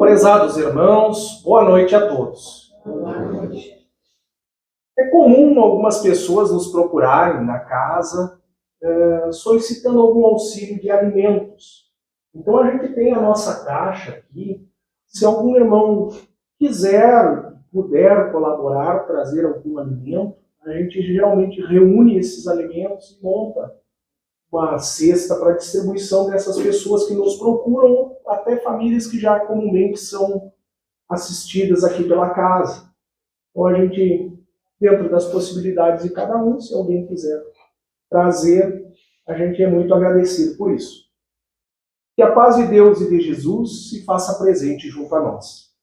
Prezados irmãos, boa noite a todos. É comum algumas pessoas nos procurarem na casa solicitando algum auxílio de alimentos. Então a gente tem a nossa caixa aqui. Se algum irmão quiser, puder colaborar, trazer algum alimento, a gente geralmente reúne esses alimentos e monta uma cesta para distribuição dessas pessoas que nos procuram, até famílias que já comumente são assistidas aqui pela casa. Então a gente, dentro das possibilidades de cada um, se alguém quiser trazer, a gente é muito agradecido por isso. Que a paz de Deus e de Jesus se faça presente junto a nós.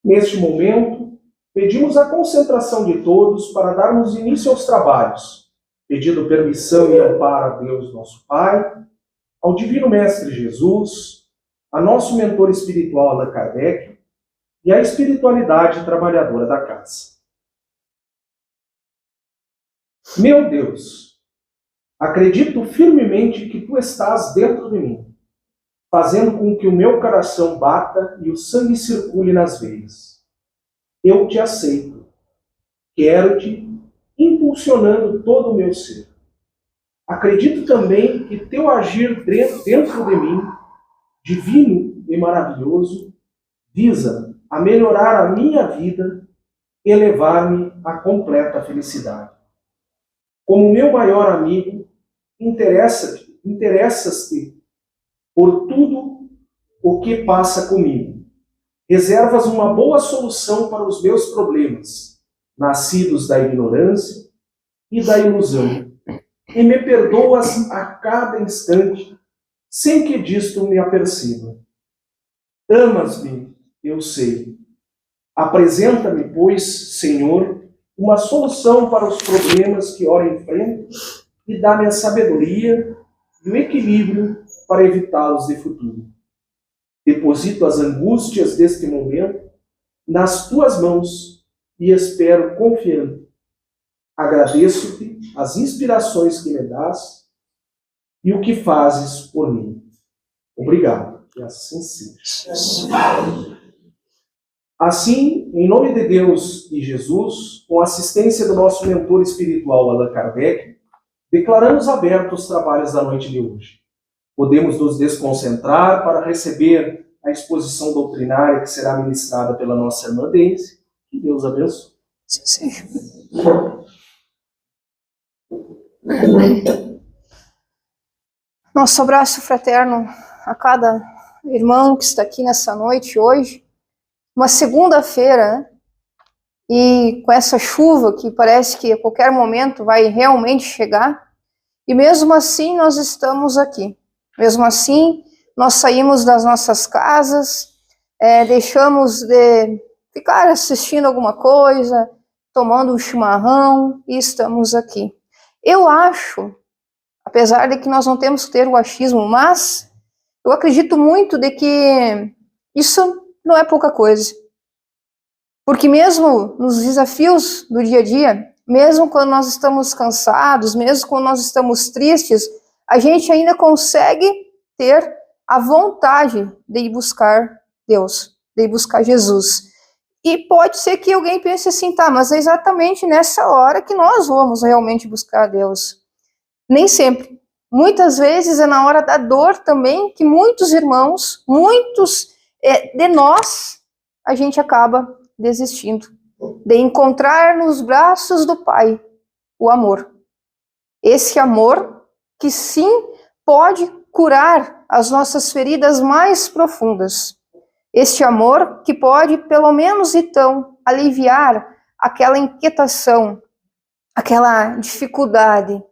Neste momento, pedimos a concentração de todos para darmos início aos trabalhos, pedindo permissão e amparo a Deus nosso Pai, ao Divino Mestre Jesus, a nosso mentor espiritual Allan Kardec e à espiritualidade trabalhadora da casa. Meu Deus, acredito firmemente que Tu estás dentro de mim, fazendo com que o meu coração bata e o sangue circule nas veias. Eu Te aceito, quero-Te, impulsionando todo o meu ser. Acredito também que Teu agir dentro de mim, divino e maravilhoso, visa a melhorar a minha vida e levar-me à completa felicidade. Como meu maior amigo, interessas-te por tudo o que passa comigo. Reservas uma boa solução para os meus problemas, nascidos da ignorância e da ilusão, e me perdoas a cada instante, sem que disto me aperceba. Amas-me, eu sei. Apresenta-me, pois, Senhor, uma solução para os problemas que ora enfrento e dá-me a sabedoria e o equilíbrio para evitá-los de futuro. Deposito as angústias deste momento nas Tuas mãos e espero confiante. Agradeço-Te as inspirações que me dás e o que fazes por mim. Obrigado. E assim seja. Assim, em nome de Deus e Jesus, com a assistência do nosso mentor espiritual Allan Kardec, declaramos abertos os trabalhos da noite de hoje. Podemos nos desconcentrar para receber a exposição doutrinária que será ministrada pela nossa irmã Deise. Que Deus abençoe. Sim. Nosso abraço fraterno a cada irmão que está aqui nessa noite hoje. Uma segunda-feira, né? E com essa chuva que parece que a qualquer momento vai realmente chegar, e mesmo assim nós estamos aqui. Mesmo assim, nós saímos das nossas casas, deixamos de ficar assistindo alguma coisa, tomando um chimarrão, e estamos aqui. Eu acho, apesar de que nós não temos que ter o achismo, mas eu acredito muito de que isso não é pouca coisa. Porque mesmo nos desafios do dia a dia, mesmo quando nós estamos cansados, mesmo quando nós estamos tristes, a gente ainda consegue ter a vontade de ir buscar Deus, de ir buscar Jesus. E pode ser que alguém pense assim, tá, mas é exatamente nessa hora que nós vamos realmente buscar Deus. Nem sempre. Muitas vezes é na hora da dor também que muitos irmãos, muitos de nós, a gente acaba desistindo de encontrar nos braços do Pai o amor. Esse amor que sim pode curar as nossas feridas mais profundas. Este amor que pode, pelo menos então, aliviar aquela inquietação, aquela dificuldade.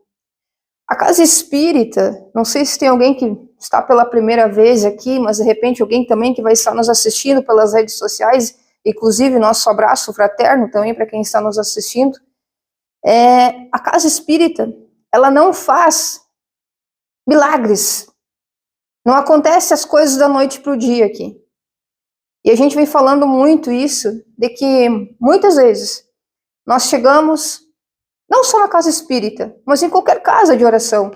A casa espírita, não sei se tem alguém que está pela primeira vez aqui, mas de repente alguém também que vai estar nos assistindo pelas redes sociais, inclusive nosso abraço fraterno também para quem está nos assistindo. A casa espírita, ela não faz milagres. Não acontece as coisas da noite para o dia aqui. E a gente vem falando muito isso, de que muitas vezes nós chegamos, não só na casa espírita, mas em qualquer casa de oração,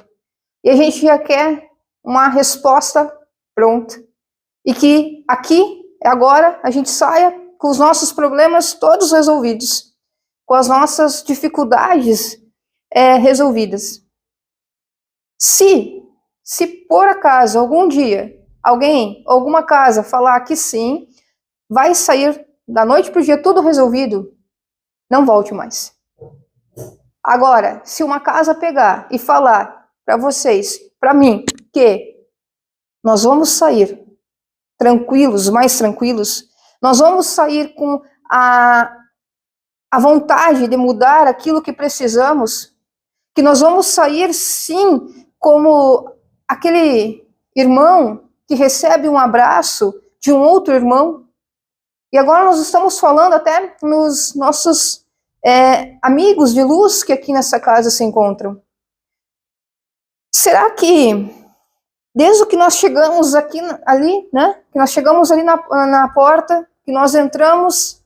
e a gente já quer uma resposta pronta. e que aqui, agora, a gente saia com os nossos problemas todos resolvidos, com as nossas dificuldades resolvidas. Se por acaso, algum dia, alguém, alguma casa falar que sim, vai sair da noite para o dia tudo resolvido, não volte mais. Agora, se uma casa pegar e falar para vocês, para mim, que nós vamos sair tranquilos, mais tranquilos, nós vamos sair com a vontade de mudar aquilo que precisamos, que nós vamos sair sim como aquele irmão que recebe um abraço de um outro irmão. E agora nós estamos falando até nos nossos amigos de luz que aqui nessa casa se encontram. Será que desde que nós chegamos ali, né? Que nós chegamos ali na porta, que nós entramos,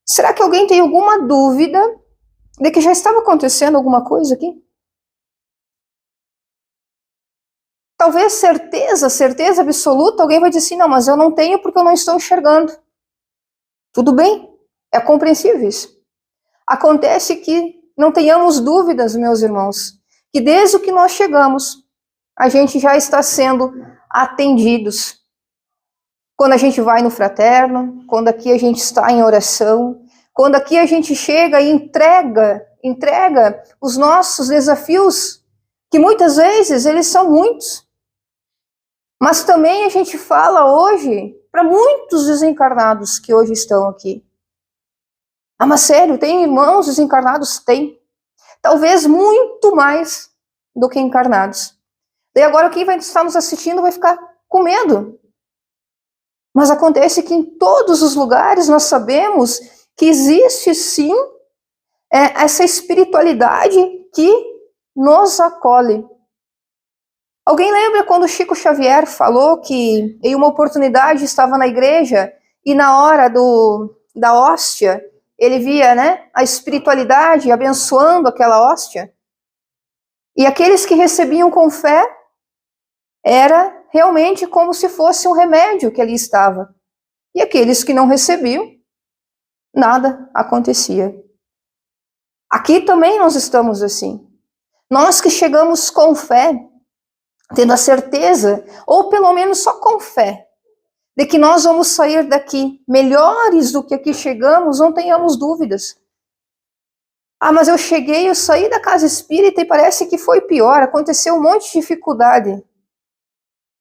será que alguém tem alguma dúvida de que já estava acontecendo alguma coisa aqui? Talvez certeza absoluta, alguém vai dizer assim, não, mas eu não tenho porque eu não estou enxergando. Tudo bem, é compreensível isso. Acontece que não tenhamos dúvidas, meus irmãos, que desde que nós chegamos, a gente já está sendo atendidos. Quando a gente vai no fraterno, quando aqui a gente está em oração, quando aqui a gente chega e entrega os nossos desafios, que muitas vezes eles são muitos. Mas também a gente fala hoje para muitos desencarnados que hoje estão aqui. Ah, mas sério, tem irmãos desencarnados? Tem. Talvez muito mais do que encarnados. E agora quem vai estar nos assistindo vai ficar com medo. Mas acontece que em todos os lugares nós sabemos que existe sim essa espiritualidade que nos acolhe. Alguém lembra quando Chico Xavier falou que em uma oportunidade estava na igreja e na hora da hóstia ele via, né, a espiritualidade abençoando aquela hóstia? E aqueles que recebiam com fé, era realmente como se fosse um remédio que ali estava. E aqueles que não recebiam, nada acontecia. Aqui também nós estamos assim. Nós que chegamos com fé, tendo a certeza, ou pelo menos só com fé, de que nós vamos sair daqui melhores do que aqui chegamos, não tenhamos dúvidas. Ah, mas eu cheguei, eu saí da casa espírita e parece que foi pior, aconteceu um monte de dificuldade.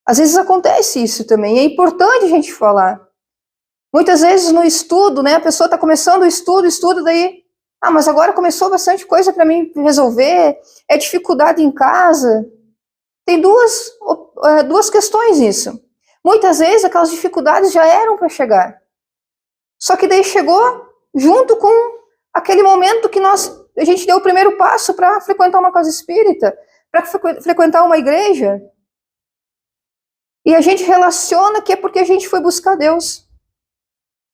Às vezes acontece isso também, é importante a gente falar. Muitas vezes no estudo, né, a pessoa está começando o estudo, daí, mas agora começou bastante coisa para mim resolver, é dificuldade em casa. Tem duas questões nisso. Muitas vezes aquelas dificuldades já eram para chegar. Só que daí chegou junto com aquele momento que a gente deu o primeiro passo para frequentar uma casa espírita, para frequentar uma igreja. E a gente relaciona que é porque a gente foi buscar Deus.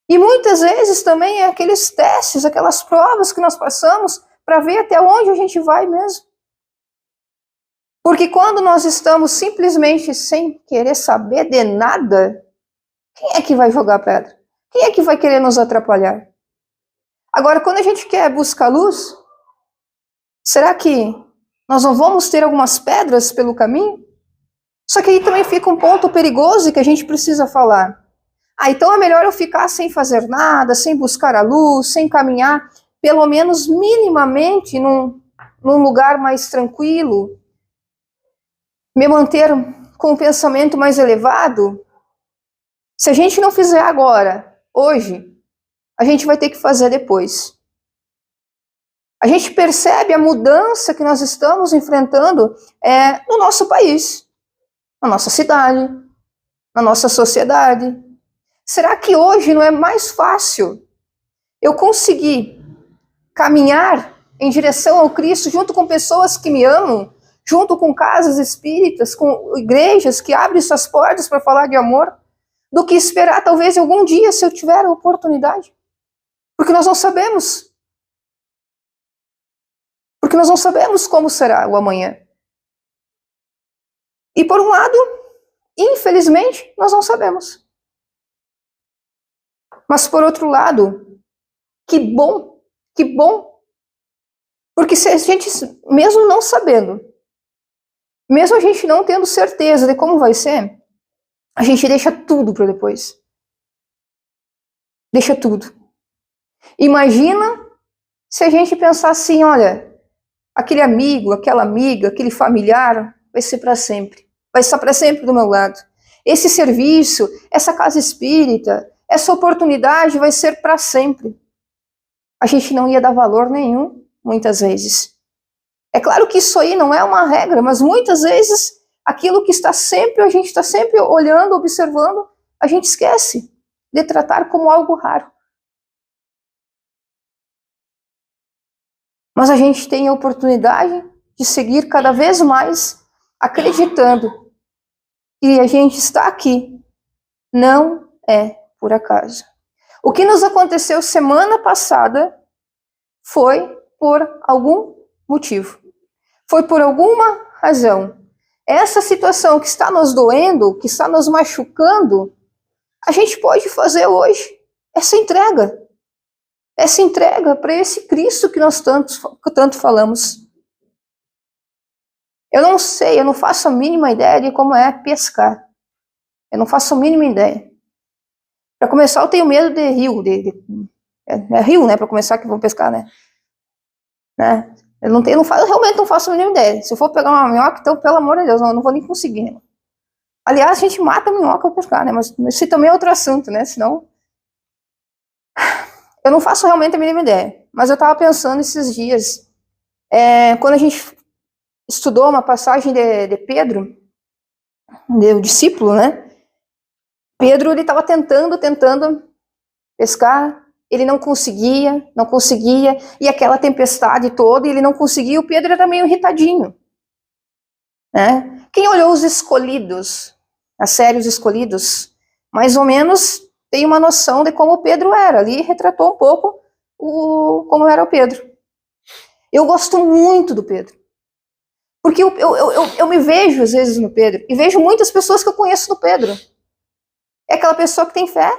E muitas vezes também é aqueles testes, aquelas provas que nós passamos para ver até onde a gente vai mesmo. Porque quando nós estamos simplesmente sem querer saber de nada, quem é que vai jogar pedra? Quem é que vai querer nos atrapalhar? Agora, quando a gente quer buscar luz, será que nós não vamos ter algumas pedras pelo caminho? Só que aí também fica um ponto perigoso que a gente precisa falar. Então é melhor eu ficar sem fazer nada, sem buscar a luz, sem caminhar, pelo menos minimamente num lugar mais tranquilo, me manter com um pensamento mais elevado. Se a gente não fizer agora, hoje, a gente vai ter que fazer depois. A gente percebe a mudança que nós estamos enfrentando no nosso país, na nossa cidade, na nossa sociedade. Será que hoje não é mais fácil eu conseguir caminhar em direção ao Cristo junto com pessoas que me amam, junto com casas espíritas, com igrejas que abrem suas portas para falar de amor, do que esperar talvez algum dia, se eu tiver a oportunidade? Porque nós não sabemos. Porque nós não sabemos como será o amanhã. E por um lado, Infelizmente, nós não sabemos. Mas, por outro lado, que bom, que bom. Porque se a gente, mesmo não sabendo, mesmo a gente não tendo certeza de como vai ser, a gente deixa tudo para depois. Deixa tudo. Imagina se a gente pensar assim, olha, aquele amigo, aquela amiga, aquele familiar vai ser para sempre. Vai estar para sempre do meu lado. Esse serviço, essa casa espírita, essa oportunidade vai ser para sempre. A gente não ia dar valor nenhum, muitas vezes. É claro que isso aí não é uma regra, mas muitas vezes aquilo que está sempre, a gente está sempre olhando, observando, a gente esquece de tratar como algo raro. Mas a gente tem a oportunidade de seguir cada vez mais acreditando que a gente está aqui. Não é por acaso. O que nos aconteceu semana passada foi por algum motivo. Foi por alguma razão. Essa situação que está nos doendo, que está nos machucando, a gente pode fazer hoje essa entrega. Essa entrega para esse Cristo que nós tanto falamos. Eu não sei, eu não faço a mínima ideia de como é pescar. Eu não faço a mínima ideia. Para começar, eu tenho medo de rio. É rio, né? Para começar, que vão pescar, né? Eu realmente não faço a mínima ideia. Se eu for pegar uma minhoca, então, pelo amor de Deus, eu não vou nem conseguir. Né? Aliás, a gente mata a minhoca para pescar, né? Mas esse também é outro assunto, né? Senão... Eu não faço realmente a mínima ideia. Mas eu estava pensando esses dias, quando a gente estudou uma passagem de Pedro, o discípulo, né? Pedro, ele estava tentando pescar, ele não conseguia, e aquela tempestade toda, ele não conseguia, o Pedro era meio irritadinho. Né? Quem olhou Os Escolhidos, a série Os Escolhidos, mais ou menos tem uma noção de como o Pedro era, ali retratou um pouco como era o Pedro. Eu gosto muito do Pedro, porque eu me vejo às vezes no Pedro, e vejo muitas pessoas que eu conheço no Pedro. É aquela pessoa que tem fé,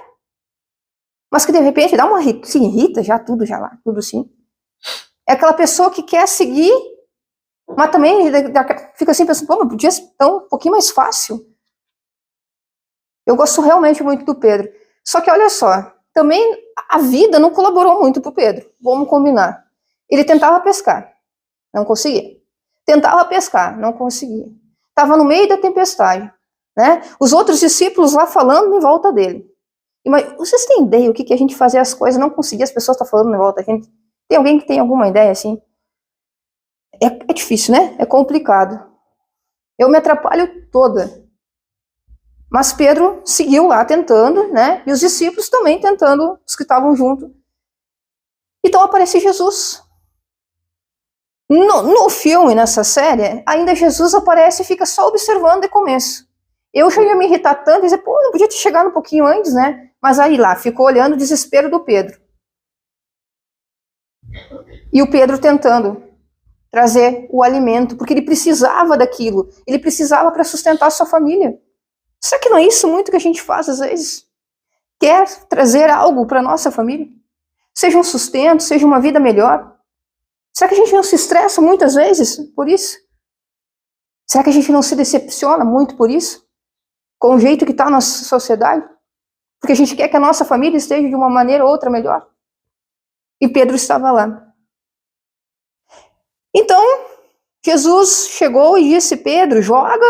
mas que de repente dá se irrita já, tudo assim. É aquela pessoa que quer seguir, mas também fica assim pensando, pô, mas podia ser um pouquinho mais fácil. Eu gosto realmente muito do Pedro. Só que olha só, também a vida não colaborou muito pro Pedro, vamos combinar. Ele tentava pescar, não conseguia. Tentava pescar, não conseguia. Estava no meio da tempestade, né? Os outros discípulos lá falando em volta dele. Mas vocês têm ideia o que a gente fazia as coisas, não conseguia, as pessoas estão falando em volta da gente? Tem alguém que tem alguma ideia assim? É difícil, né? É complicado. Eu me atrapalho toda. Mas Pedro seguiu lá tentando, né? E os discípulos também tentando, os que estavam junto. Então aparece Jesus. No filme, nessa série, ainda Jesus aparece e fica só observando de começo. Eu já ia me irritar tanto e dizer, pô, não podia ter chegado um pouquinho antes, né? Mas aí lá, ficou olhando o desespero do Pedro. E o Pedro tentando trazer o alimento, porque ele precisava daquilo. Ele precisava para sustentar sua família. Será que não é isso muito que a gente faz às vezes? Quer trazer algo para nossa família? Seja um sustento, seja uma vida melhor. Será que a gente não se estressa muitas vezes por isso? Será que a gente não se decepciona muito por isso? Com o jeito que está a nossa sociedade? Porque a gente quer que a nossa família esteja de uma maneira ou outra melhor. E Pedro estava lá. Então, Jesus chegou e disse, Pedro, joga,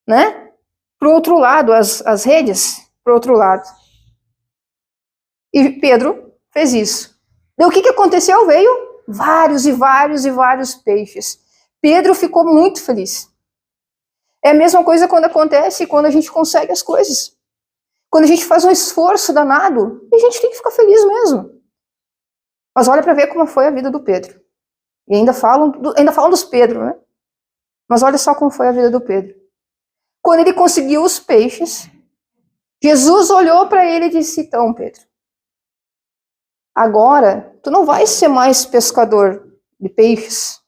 né, para o outro lado, as redes, para o outro lado. E Pedro fez isso. E o que aconteceu? Veio vários e vários e vários peixes. Pedro ficou muito feliz. É a mesma coisa quando acontece, quando a gente consegue as coisas. Quando a gente faz um esforço danado, a gente tem que ficar feliz mesmo. Mas olha para ver como foi a vida do Pedro. E ainda falam dos Pedro, né? Mas olha só como foi a vida do Pedro. Quando ele conseguiu os peixes, Jesus olhou para ele e disse, então, Pedro, agora tu não vais ser mais pescador de peixes.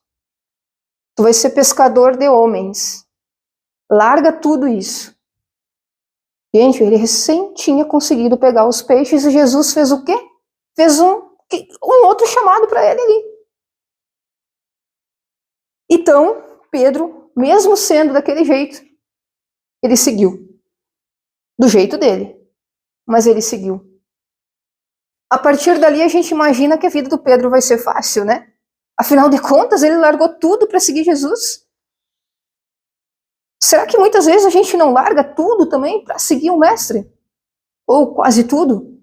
Tu vais ser pescador de homens. Larga tudo isso. Gente, ele recém tinha conseguido pegar os peixes e Jesus fez o quê? Fez um outro chamado para ele ali. Então, Pedro, mesmo sendo daquele jeito, ele seguiu. Do jeito dele. Mas ele seguiu. A partir dali, a gente imagina que a vida do Pedro vai ser fácil, né? Afinal de contas, ele largou tudo para seguir Jesus. Será que muitas vezes a gente não larga tudo também para seguir o Mestre? Ou quase tudo?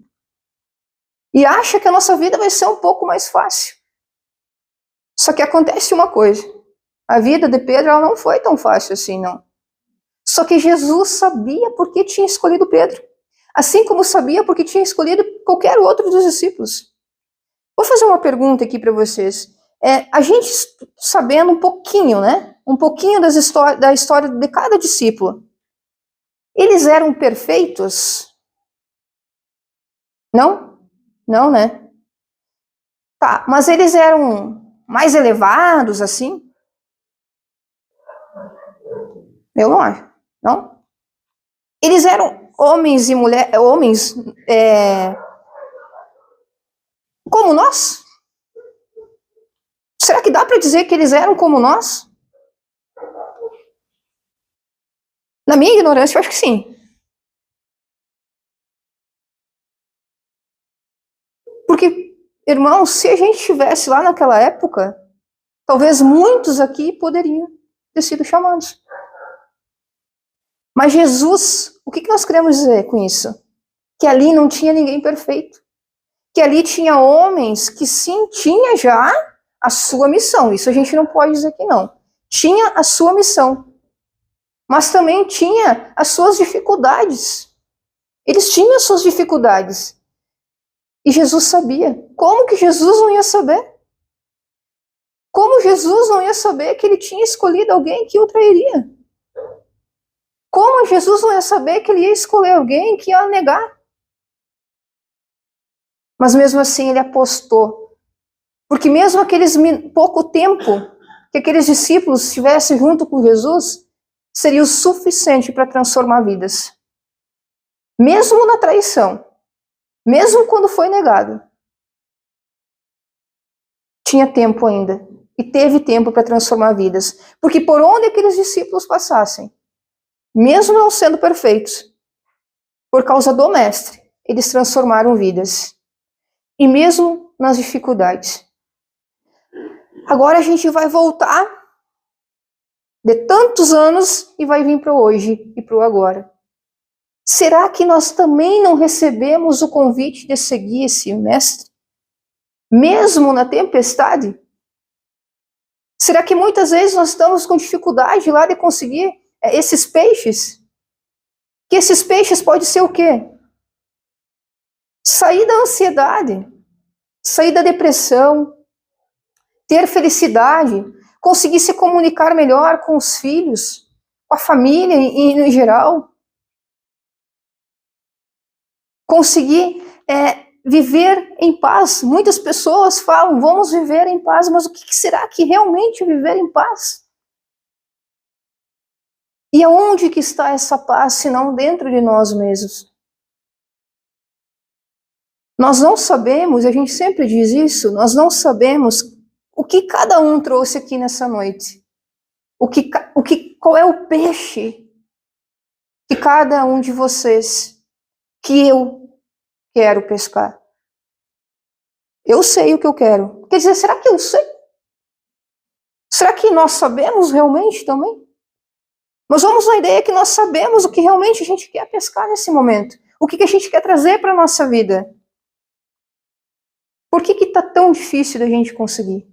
E acha que a nossa vida vai ser um pouco mais fácil. Só que acontece uma coisa. A vida de Pedro ela não foi tão fácil assim, não. Só que Jesus sabia por que tinha escolhido Pedro. Assim como sabia por que tinha escolhido qualquer outro dos discípulos. Vou fazer uma pergunta aqui para vocês. A gente sabendo um pouquinho, né? Um pouquinho da história de cada discípulo. Eles eram perfeitos? Não? Não, né? Tá, mas eles eram mais elevados, assim? Eu não acho. Não? Eles eram homens e mulheres, como nós? Será que dá para dizer que eles eram como nós? Na minha ignorância, eu acho que sim. Porque, irmãos, se a gente estivesse lá naquela época, talvez muitos aqui poderiam ter sido chamados. Mas Jesus, o que nós queremos dizer com isso? Que ali não tinha ninguém perfeito. Que ali tinha homens que sim, tinha já a sua missão. Isso a gente não pode dizer que não. Tinha a sua missão. Mas também tinha as suas dificuldades. Eles tinham as suas dificuldades. E Jesus sabia. Como que Jesus não ia saber? Como Jesus não ia saber que ele tinha escolhido alguém que o trairia? Como Jesus não ia saber que ele ia escolher alguém que ia negar? Mas mesmo assim ele apostou. Porque mesmo aqueles pouco tempo que aqueles discípulos estivessem junto com Jesus, seria o suficiente para transformar vidas. Mesmo na traição, mesmo quando foi negado, tinha tempo ainda. E teve tempo para transformar vidas. Porque por onde aqueles discípulos passassem, mesmo não sendo perfeitos, por causa do Mestre, eles transformaram vidas. E mesmo nas dificuldades. Agora a gente vai voltar de tantos anos e vai vir para hoje e para o agora. Será que nós também não recebemos o convite de seguir esse Mestre? Mesmo na tempestade? Será que muitas vezes nós estamos com dificuldade lá de conseguir esses peixes? Que esses peixes podem ser o quê? Sair da ansiedade, sair da depressão, ter felicidade, conseguir se comunicar melhor com os filhos, com a família em geral. Conseguir viver em paz. Muitas pessoas falam, vamos viver em paz, mas o que será que realmente viver em paz? E aonde que está essa paz, se não dentro de nós mesmos? Nós não sabemos, a gente sempre diz isso, nós não sabemos o que cada um trouxe aqui nessa noite. Qual é o peixe que cada um de vocês, que eu quero pescar? Eu sei o que eu quero. Quer dizer, será que eu sei? Será que nós sabemos realmente também? Nós vamos na ideia que nós sabemos o que realmente a gente quer pescar nesse momento. O que a gente quer trazer para a nossa vida. Por que está tão difícil da gente conseguir?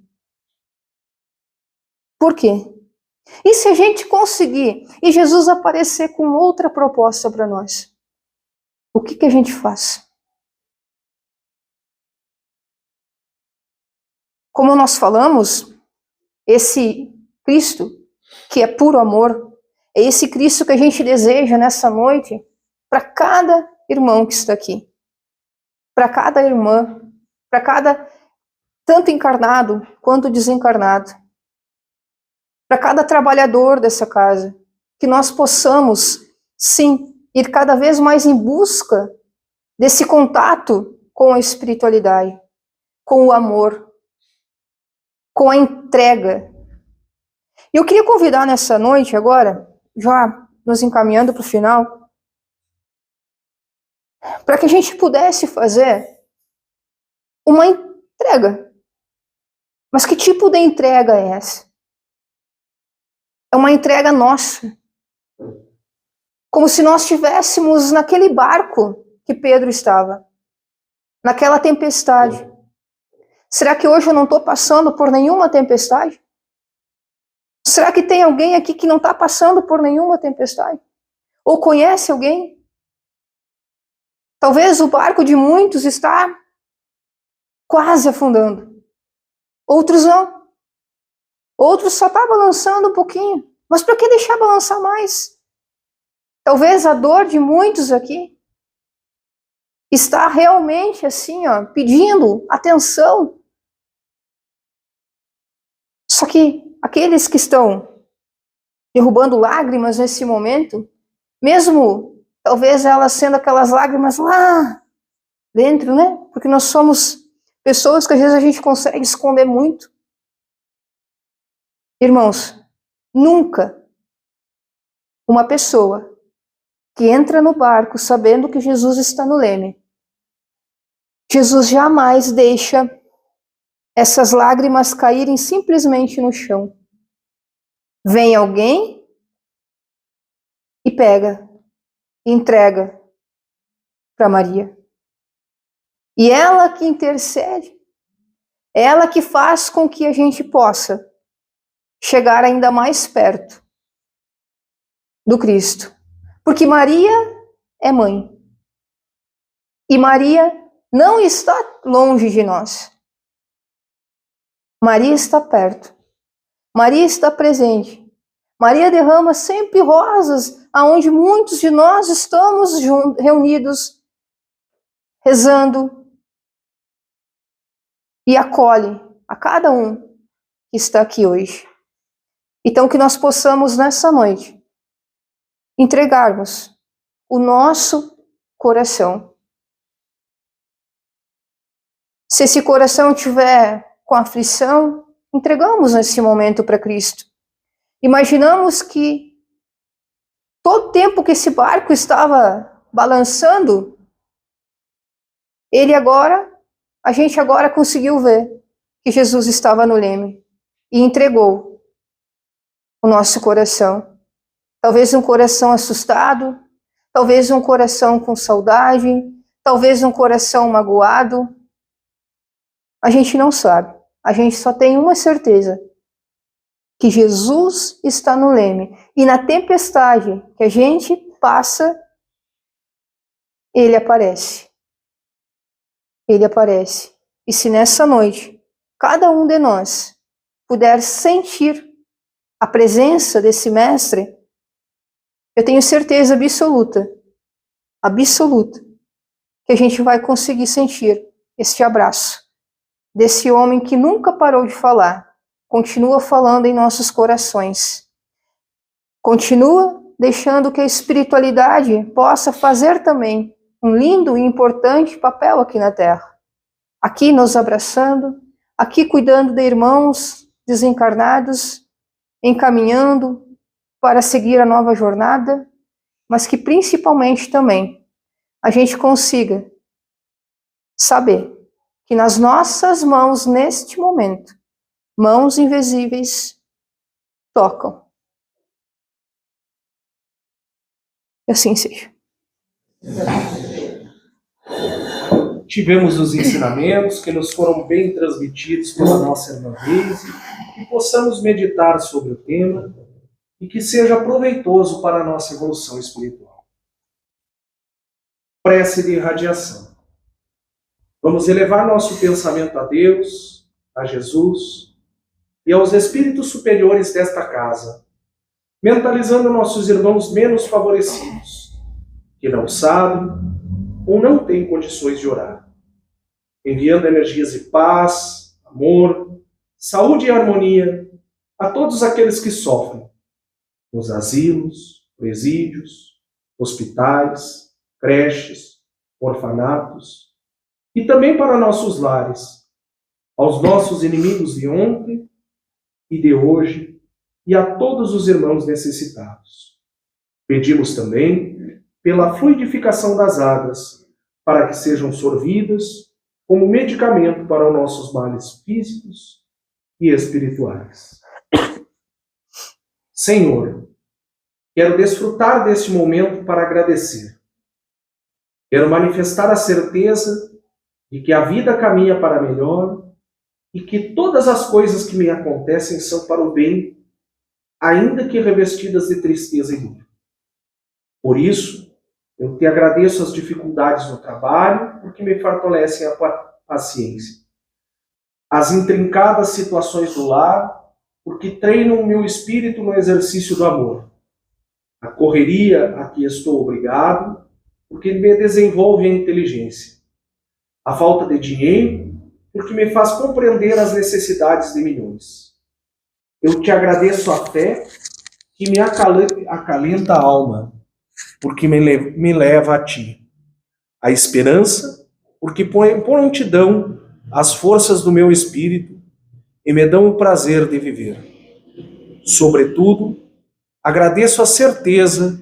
Por quê? E se a gente conseguir e Jesus aparecer com outra proposta para nós? O que a gente faz? Como nós falamos, esse Cristo, que é puro amor, é esse Cristo que a gente deseja nessa noite para cada irmão que está aqui, para cada irmã, para cada tanto encarnado quanto desencarnado, para cada trabalhador dessa casa, que nós possamos, sim, ir cada vez mais em busca desse contato com a espiritualidade, com o amor, com a entrega. E eu queria convidar nessa noite agora, já nos encaminhando para o final, para que a gente pudesse fazer uma entrega. Mas que tipo de entrega é essa? É uma entrega nossa. Como se nós estivéssemos naquele barco que Pedro estava, naquela tempestade. Será que hoje eu não estou passando por nenhuma tempestade? Será que tem alguém aqui que não está passando por nenhuma tempestade? Ou conhece alguém? Talvez o barco de muitos está quase afundando. Outros não. Outros só está balançando um pouquinho. Mas para que deixar balançar mais? Talvez a dor de muitos aqui está realmente assim, pedindo atenção. Só que aqueles que estão derrubando lágrimas nesse momento, mesmo talvez elas sendo aquelas lágrimas lá dentro, né? Porque nós somos pessoas que às vezes a gente consegue esconder muito. Irmãos, nunca uma pessoa que entra no barco sabendo que Jesus está no leme, Jesus jamais deixa essas lágrimas caírem simplesmente no chão. Vem alguém e pega, e entrega para Maria. E ela que intercede, ela que faz com que a gente possa chegar ainda mais perto do Cristo. Porque Maria é mãe. E Maria não está longe de nós. Maria está perto. Maria está presente. Maria derrama sempre rosas aonde muitos de nós estamos reunidos, rezando, e acolhe a cada um que está aqui hoje. Então que nós possamos nessa noite entregarmos o nosso coração. Se esse coração estiver com aflição, entregamos nesse momento para Cristo. Imaginamos que todo o tempo que esse barco estava balançando, a gente agora conseguiu ver que Jesus estava no leme e entregou o nosso coração. Talvez um coração assustado, talvez um coração com saudade, talvez um coração magoado. A gente não sabe. A gente só tem uma certeza: que Jesus está no leme. E na tempestade que a gente passa, Ele aparece. Ele aparece. E se nessa noite, cada um de nós puder sentir a presença desse Mestre, eu tenho certeza absoluta, que a gente vai conseguir sentir este abraço desse homem que nunca parou de falar, continua falando em nossos corações, continua deixando que a espiritualidade possa fazer também um lindo e importante papel aqui na Terra, aqui nos abraçando, aqui cuidando de irmãos desencarnados, encaminhando para seguir a nova jornada, mas que principalmente também a gente consiga saber que nas nossas mãos, neste momento, mãos invisíveis tocam. E assim seja. Tivemos os ensinamentos que nos foram bem transmitidos pela nossa irmã Deise, que possamos meditar sobre o tema e que seja proveitoso para a nossa evolução espiritual. Prece de irradiação. Vamos elevar nosso pensamento a Deus, a Jesus e aos espíritos superiores desta casa, mentalizando nossos irmãos menos favorecidos, que não sabem ou não têm condições de orar, enviando energias de paz, amor, saúde e harmonia a todos aqueles que sofrem, nos asilos, presídios, hospitais, creches, orfanatos, e também para nossos lares, aos nossos inimigos de ontem e de hoje, e a todos os irmãos necessitados. Pedimos também pela fluidificação das águas, para que sejam sorvidas como medicamento para os nossos males físicos e espirituais. Senhor, quero desfrutar deste momento para agradecer. Quero manifestar a certeza de que a vida caminha para melhor e que todas as coisas que me acontecem são para o bem, ainda que revestidas de tristeza e dor. Por isso, eu te agradeço as dificuldades no trabalho, porque me fortalecem a paciência. As intrincadas situações do lar, porque treinam o meu espírito no exercício do amor. A correria a que estou obrigado, porque me desenvolve a inteligência. A falta de dinheiro, porque me faz compreender as necessidades de milhões. Eu te agradeço a fé, que me acalenta a alma, porque me leva a ti. A esperança, porque põe em prontidão as forças do meu espírito e me dão o prazer de viver. Sobretudo, agradeço a certeza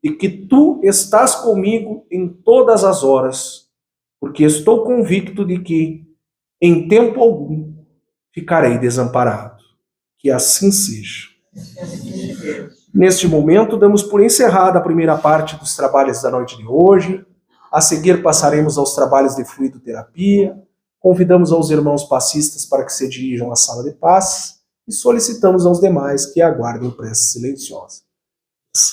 de que tu estás comigo em todas as horas, porque estou convicto de que, em tempo algum, ficarei desamparado. Que assim seja. Neste momento, damos por encerrada a primeira parte dos trabalhos da noite de hoje. A seguir, passaremos aos trabalhos de fluidoterapia. Convidamos aos irmãos passistas para que se dirijam à sala de passes e solicitamos aos demais que aguardem prece silenciosa.